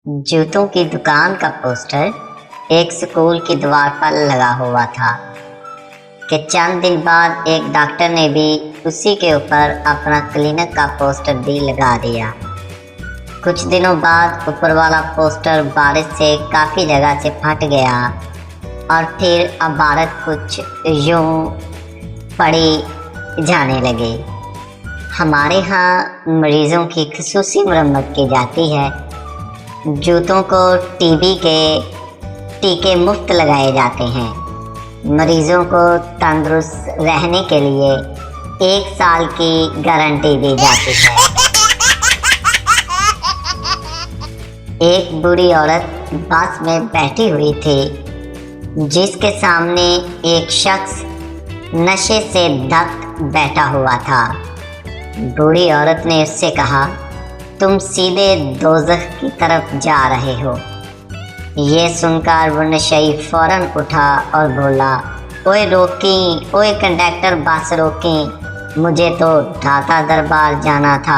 जूतों की दुकान का पोस्टर एक स्कूल की दीवार पर लगा हुआ था कि चंद दिन बाद एक डॉक्टर ने भी उसी के ऊपर अपना क्लिनिक का पोस्टर भी लगा दिया। कुछ दिनों बाद ऊपर वाला पोस्टर बारिश से काफ़ी जगह से फट गया और फिर अब इबारत कुछ यूं पढ़ी जाने लगी। हमारे यहाँ मरीजों की खुसूसी मरम्मत की जाती है। जूतों को टीबी के टीके मुफ्त लगाए जाते हैं। मरीजों को तंदुरुस्त रहने के लिए 1 साल की गारंटी दी जाती है। एक बूढ़ी औरत बस में बैठी हुई थी जिसके सामने एक शख्स नशे से धक बैठा हुआ था। बूढ़ी औरत ने उससे कहा, तुम सीधे दोज़ख की तरफ जा रहे हो। ये सुनकर वो नशई फौरन उठा और बोला, ओए रोकी, ओए कंडक्टर बस रोकी, मुझे तो दाता दरबार जाना था।